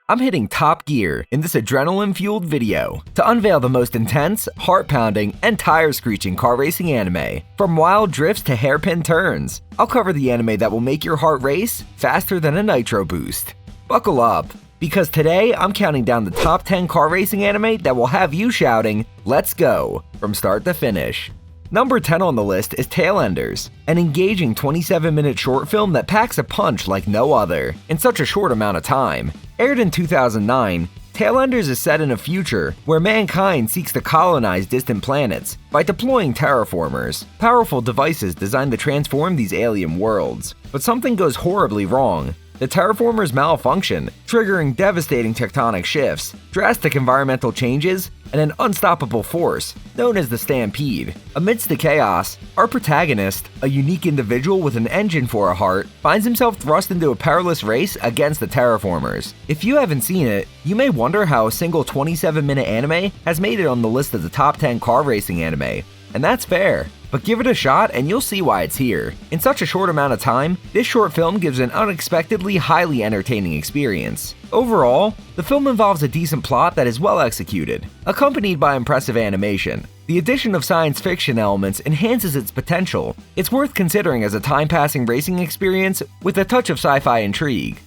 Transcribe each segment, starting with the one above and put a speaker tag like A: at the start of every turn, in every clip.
A: I'm hitting top gear in this adrenaline-fueled video to unveil the most intense, heart-pounding, and tire-screeching car racing anime. From wild drifts to hairpin turns, I'll cover the anime that will make your heart race faster than a nitro boost. Buckle up, because today I'm counting down the top 10 car racing anime that will have you shouting, "Let's go," from start to finish. Number 10 on the list is Tailenders, an engaging 27-minute short film that packs a punch like no other in such a short amount of time. Aired in 2009, Tailenders is set in a future where mankind seeks to colonize distant planets by deploying terraformers, powerful devices designed to transform these alien worlds. But something goes horribly wrong. The terraformers malfunction, triggering devastating tectonic shifts, drastic environmental changes, and an unstoppable force known as the Stampede. Amidst the chaos, our protagonist, a unique individual with an engine for a heart, finds himself thrust into a perilous race against the terraformers. If you haven't seen it, you may wonder how a single 27-minute anime has made it on the list of the top 10 car racing anime, and that's fair. But give it a shot and you'll see why it's here. In such a short amount of time, this short film gives an unexpectedly highly entertaining experience. Overall, the film involves a decent plot that is well executed, accompanied by impressive animation. The addition of science fiction elements enhances its potential. It's worth considering as a time-passing racing experience with a touch of sci-fi intrigue.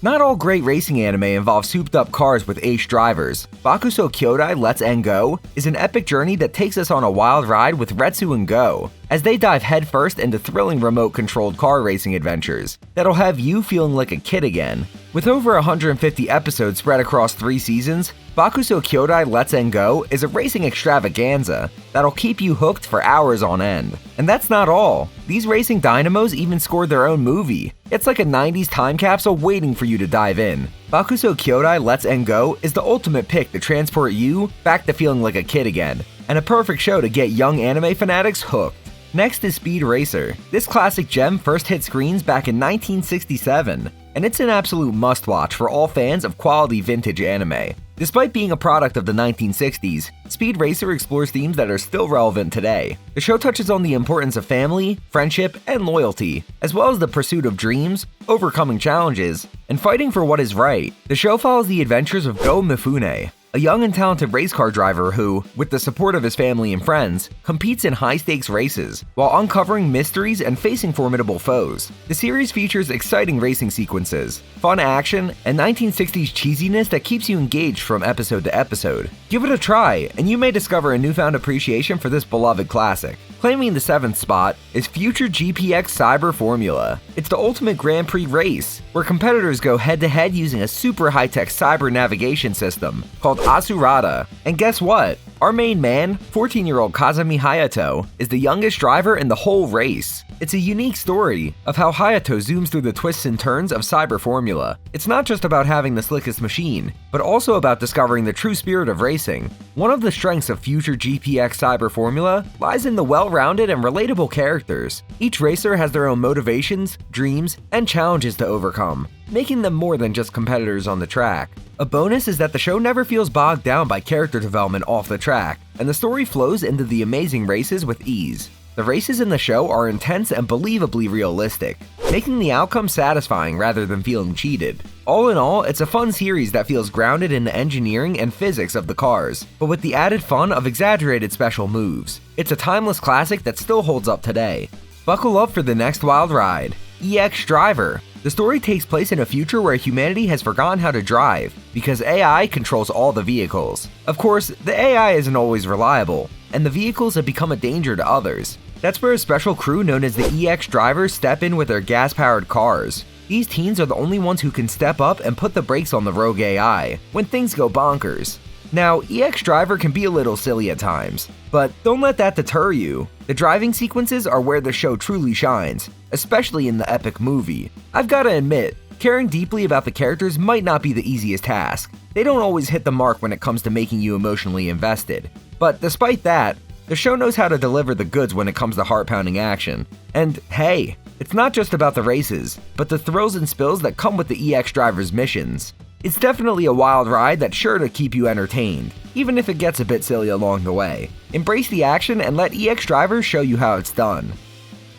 A: Not all great racing anime involve souped-up cars with ace drivers. Bakuso Kyodai Let's Go is an epic journey that takes us on a wild ride with Retsu and Go, as they dive headfirst into thrilling remote-controlled car racing adventures that'll have you feeling like a kid again. With over 150 episodes spread across 3 seasons, Bakuso Kyodai Let's Go is a racing extravaganza that'll keep you hooked for hours on end. And that's not all. These racing dynamos even scored their own movie. It's like a 90s time capsule waiting for you to dive in. Bakuso Kyodai Let's Go is the ultimate pick to transport you back to feeling like a kid again, and a perfect show to get young anime fanatics hooked. Next is Speed Racer. This classic gem first hit screens back in 1967, and it's an absolute must-watch for all fans of quality vintage anime. Despite being a product of the 1960s, Speed Racer explores themes that are still relevant today. The show touches on the importance of family, friendship, and loyalty, as well as the pursuit of dreams, overcoming challenges, and fighting for what is right. The show follows the adventures of Go Mifune, a young and talented race car driver who, with the support of his family and friends, competes in high-stakes races while uncovering mysteries and facing formidable foes. The series features exciting racing sequences, fun action, and 1960s cheesiness that keeps you engaged from episode to episode. Give it a try, and you may discover a newfound appreciation for this beloved classic. Claiming the 7th spot is Future GPX Cyber Formula. It's the ultimate Grand Prix race, where competitors go head-to-head using a super high-tech cyber navigation system called Asurada. And guess what? Our main man, 14-year-old Kazami Hayato, is the youngest driver in the whole race. It's a unique story of how Hayato zooms through the twists and turns of Cyber Formula. It's not just about having the slickest machine, but also about discovering the true spirit of racing. One of the strengths of Future GPX Cyber Formula lies in the well-rounded and relatable characters. Each racer has their own motivations, dreams, and challenges to overcome, making them more than just competitors on the track. A bonus is that the show never feels bogged down by character development off the track, and the story flows into the amazing races with ease. The races in the show are intense and believably realistic, making the outcome satisfying rather than feeling cheated. All in all, it's a fun series that feels grounded in the engineering and physics of the cars, but with the added fun of exaggerated special moves. It's a timeless classic that still holds up today. Buckle up for the next wild ride. EX Driver. The story takes place in a future where humanity has forgotten how to drive, because AI controls all the vehicles. Of course, the AI isn't always reliable, and the vehicles have become a danger to others. That's where a special crew known as the EX Drivers step in with their gas-powered cars. These teens are the only ones who can step up and put the brakes on the rogue AI when things go bonkers. Now, EX Driver can be a little silly at times, but don't let that deter you. The driving sequences are where the show truly shines, especially in the epic movie. I've gotta admit, caring deeply about the characters might not be the easiest task. They don't always hit the mark when it comes to making you emotionally invested. But despite that, the show knows how to deliver the goods when it comes to heart-pounding action. And hey, it's not just about the races, but the thrills and spills that come with the EX Driver's missions. It's definitely a wild ride that's sure to keep you entertained, even if it gets a bit silly along the way. Embrace the action and let EX Drivers show you how it's done.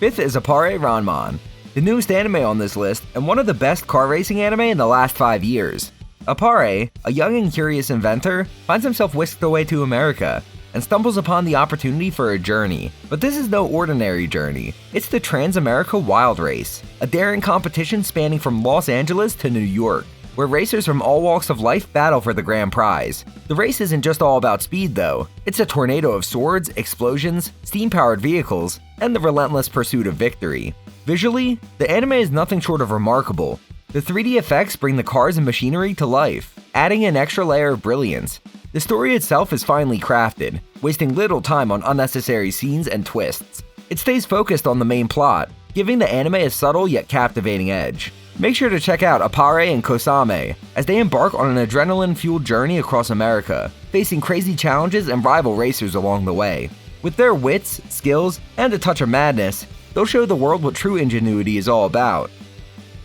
A: 5th is Appare Ranman, the newest anime on this list and one of the best car racing anime in the last 5 years. Appare, a young and curious inventor, finds himself whisked away to America and stumbles upon the opportunity for a journey. But this is no ordinary journey. It's the Trans-America Wild Race, a daring competition spanning from Los Angeles to New York, where racers from all walks of life battle for the grand prize. The race isn't just all about speed though. It's a tornado of swords, explosions, steam-powered vehicles, and the relentless pursuit of victory. Visually, the anime is nothing short of remarkable. The 3D effects bring the cars and machinery to life, adding an extra layer of brilliance. The story itself is finely crafted, wasting little time on unnecessary scenes and twists. It stays focused on the main plot, giving the anime a subtle yet captivating edge. Make sure to check out Appare and Kosame as they embark on an adrenaline-fueled journey across America, facing crazy challenges and rival racers along the way. With their wits, skills, and a touch of madness, they'll show the world what true ingenuity is all about.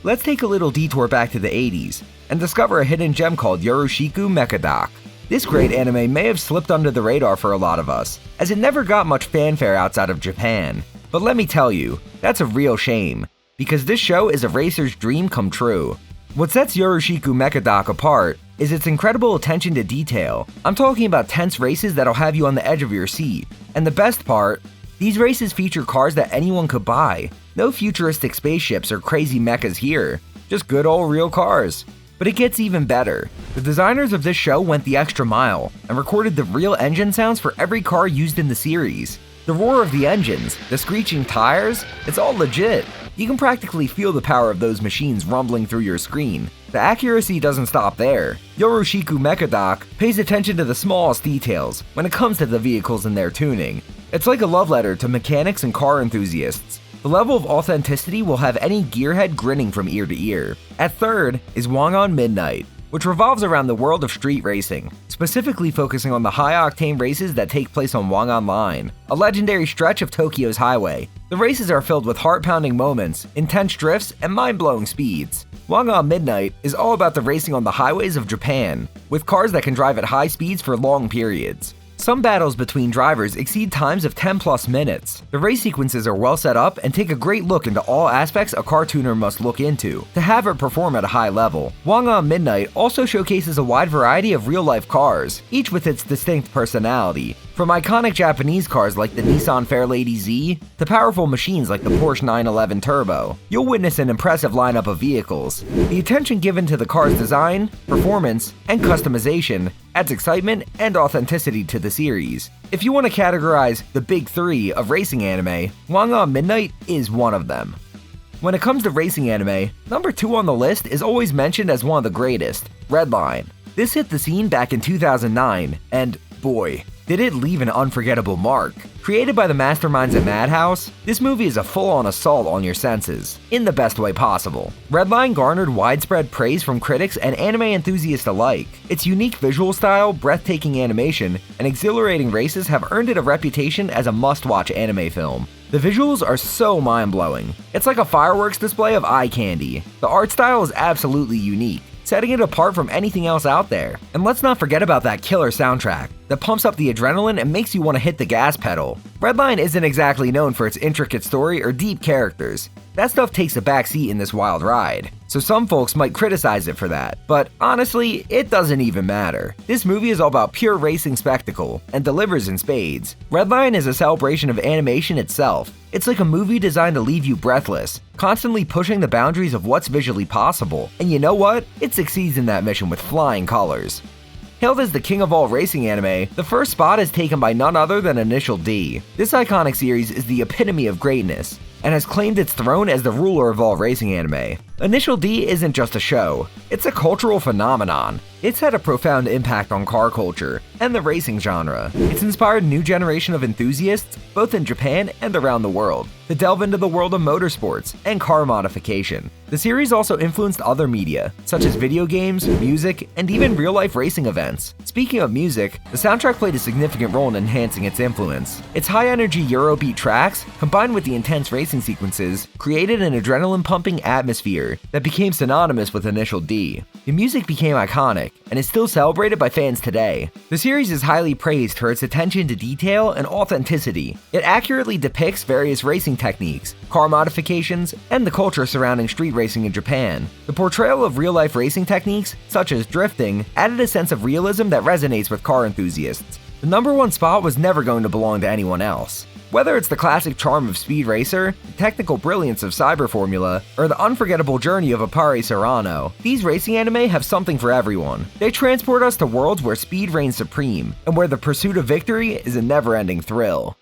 A: Let's take a little detour back to the 80s and discover a hidden gem called Yoroshiku Mechadoc. This great anime may have slipped under the radar for a lot of us, as it never got much fanfare outside of Japan. But let me tell you, that's a real shame, because this show is a racer's dream come true. What sets Yoroshiku Mechadoc apart is its incredible attention to detail. I'm talking about tense races that'll have you on the edge of your seat. And the best part, these races feature cars that anyone could buy. No futuristic spaceships or crazy mechas here, just good old real cars. But it gets even better. The designers of this show went the extra mile and recorded the real engine sounds for every car used in the series. The roar of the engines, the screeching tires, it's all legit. You can practically feel the power of those machines rumbling through your screen. The accuracy doesn't stop there. Yoroshiku Mechadoc pays attention to the smallest details when it comes to the vehicles and their tuning. It's like a love letter to mechanics and car enthusiasts. The level of authenticity will have any gearhead grinning from ear to ear. At third is Wangan Midnight, which revolves around the world of street racing, specifically focusing on the high-octane races that take place on Wangan Line, a legendary stretch of Tokyo's highway. The races are filled with heart-pounding moments, intense drifts, and mind-blowing speeds. Wangan Midnight is all about the racing on the highways of Japan, with cars that can drive at high speeds for long periods. Some battles between drivers exceed times of 10+ minutes. The race sequences are well set up and take a great look into all aspects a car tuner must look into to have it perform at a high level. Wangan Midnight also showcases a wide variety of real-life cars, each with its distinct personality. From iconic Japanese cars like the Nissan Fairlady Z to powerful machines like the Porsche 911 Turbo, you'll witness an impressive lineup of vehicles. The attention given to the car's design, performance, and customization adds excitement and authenticity to the series. If you want to categorize the big three of racing anime, Wangan Midnight is one of them. When it comes to racing anime, number 2 on the list is always mentioned as one of the greatest, Redline. This hit the scene back in 2009, and boy, did it leave an unforgettable mark. Created by the masterminds at Madhouse, this movie is a full-on assault on your senses, in the best way possible. Redline garnered widespread praise from critics and anime enthusiasts alike. Its unique visual style, breathtaking animation, and exhilarating races have earned it a reputation as a must-watch anime film. The visuals are so mind-blowing. It's like a fireworks display of eye candy. The art style is absolutely unique, setting it apart from anything else out there. And let's not forget about that killer soundtrack that pumps up the adrenaline and makes you want to hit the gas pedal. Redline isn't exactly known for its intricate story or deep characters. That stuff takes a backseat in this wild ride, so some folks might criticize it for that, but honestly, it doesn't even matter. This movie is all about pure racing spectacle, and delivers in spades. Redline is a celebration of animation itself. It's like a movie designed to leave you breathless, constantly pushing the boundaries of what's visually possible, and you know what? It succeeds in that mission with flying colors. Hailed as the king of all racing anime, the first spot is taken by none other than Initial D. This iconic series is the epitome of greatness, and has claimed its throne as the ruler of all racing anime. Initial D isn't just a show, it's a cultural phenomenon. It's had a profound impact on car culture and the racing genre. It's inspired a new generation of enthusiasts, both in Japan and around the world, to delve into the world of motorsports and car modification. The series also influenced other media, such as video games, music, and even real-life racing events. Speaking of music, the soundtrack played a significant role in enhancing its influence. Its high-energy Eurobeat tracks, combined with the intense racing sequences, created an adrenaline-pumping atmosphere leader that became synonymous with Initial D. The music became iconic and is still celebrated by fans today. The series is highly praised for its attention to detail and authenticity. It accurately depicts various racing techniques, car modifications, and the culture surrounding street racing in Japan. The portrayal of real-life racing techniques, such as drifting, added a sense of realism that resonates with car enthusiasts. The #1 spot was never going to belong to anyone else. Whether it's the classic charm of Speed Racer, the technical brilliance of Cyber Formula, or the unforgettable journey of Appare Serrano, these racing anime have something for everyone. They transport us to worlds where speed reigns supreme, and where the pursuit of victory is a never-ending thrill.